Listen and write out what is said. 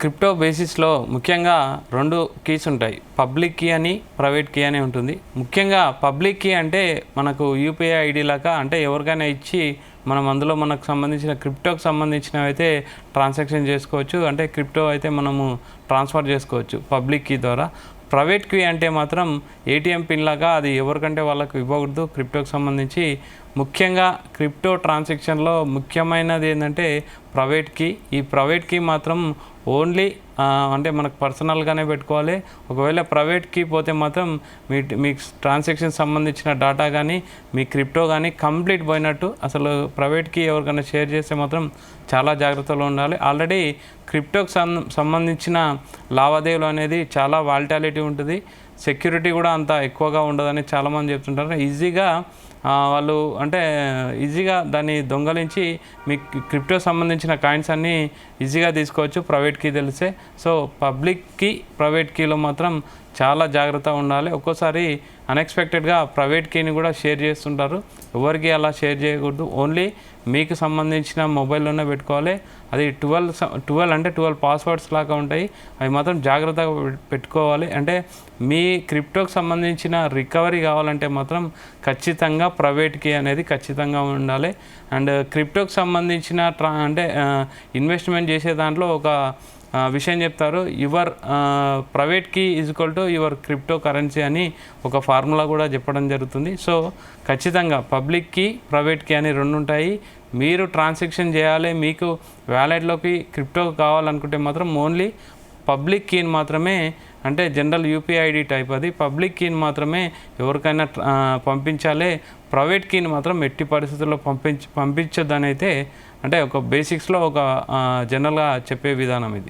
Crypto బేసిస్లో ముఖ్యంగా 2 keys ఉంటాయి. పబ్లిక్ కీ అని, ప్రైవేట్ కీ అని ఉంటుంది. ముఖ్యంగా పబ్లిక్ కీ అంటే మనకు యూపీఐ ఐడి లాగా, అంటే ఎవరికైనా ఇచ్చి మనం అందులో మనకు సంబంధించిన క్రిప్టోకి సంబంధించినవి అయితే ట్రాన్సాక్షన్ చేసుకోవచ్చు. అంటే క్రిప్టో అయితే మనము ట్రాన్స్ఫర్ చేసుకోవచ్చు పబ్లిక్ కీ ద్వారా. ప్రైవేట్ కీ అంటే మాత్రం ఏటీఎం పిన్ లాగా, అది ఎవరికంటే వాళ్ళకు ఇవ్వకూడదు క్రిప్టోకి సంబంధించి. ముఖ్యంగా క్రిప్టో ట్రాన్సాక్షన్లో ముఖ్యమైనది ఏంటంటే ప్రైవేట్ కీ. ఈ ప్రైవేట్ కీ మాత్రం ఓన్లీ అంటే మనకు పర్సనల్గానే పెట్టుకోవాలి. ఒకవేళ ప్రైవేట్ కీ పోతే మాత్రం మీ ట్రాన్సాక్షన్ సంబంధించిన డేటా కానీ మీ క్రిప్టో కానీ కంప్లీట్ పోయినట్టు. అసలు ప్రైవేట్ కీ ఎవరికైనా షేర్ చేస్తే మాత్రం చాలా జాగ్రత్తలో ఉండాలి. ఆల్రెడీ క్రిప్టోకి సంబంధించిన లావాదేవీలు అనేది చాలా వాల్టాలిటీ ఉంటుంది, సెక్యూరిటీ కూడా అంత ఎక్కువగా ఉండదని చాలామంది చెప్తుంటారు. ఈజీగా వాళ్ళు అంటే ఈజీగా దాన్ని దొంగలించి మీ క్రిప్టో సంబంధించిన కాయిన్స్ అన్నీ ఈజీగా తీసుకోవచ్చు ప్రైవేట్ కీ తెలిసే. సో పబ్లిక్ కీ, ప్రైవేట్ కీలో మాత్రం చాలా జాగ్రత్తగా ఉండాలి. ఒక్కోసారి అన్ఎక్స్పెక్టెడ్గా ప్రైవేట్ కీని కూడా షేర్ చేస్తుంటారు. ఎవరికి అలా షేర్ చేయకూడదు, ఓన్లీ మీకు సంబంధించిన మొబైల్లోనే పెట్టుకోవాలి. అది 12 పాస్వర్డ్స్ లాగా ఉంటాయి, అవి మాత్రం జాగ్రత్తగా పెట్టుకోవాలి. అంటే మీ క్రిప్టోకి సంబంధించిన రికవరీ కావాలంటే మాత్రం ఖచ్చితంగా ప్రైవేట్ కీ అనేది ఖచ్చితంగా ఉండాలి. అండ్ క్రిప్టోకి సంబంధించిన అంటే ఇన్వెస్ట్మెంట్ చేసే దాంట్లో ఒక విషయం చెప్తారు, your private key is equal to your cryptocurrency అని ఒక ఫార్ములా కూడా చెప్పడం జరుగుతుంది. సో ఖచ్చితంగా పబ్లిక్ కీ, ప్రైవేట్ కీ అని 2 ఉంటాయి. మీరు ట్రాన్సాక్షన్ చేయాలి, మీకు వ్యాలెట్లోకి క్రిప్టో కావాలనుకుంటే మాత్రం ఓన్లీ పబ్లిక్ కీని మాత్రమే, అంటే జనరల్ యూపీఐ ఐడి టైప్ అది, పబ్లిక్ కీని మాత్రమే ఎవరికైనా పంపించాలి. ప్రైవేట్ కీని మాత్రం ఎట్టి పరిస్థితుల్లో పంపించొద్దని అయితే అంటే ఒక బేసిక్స్లో ఒక జనరల్గా చెప్పే విధానం ఇది.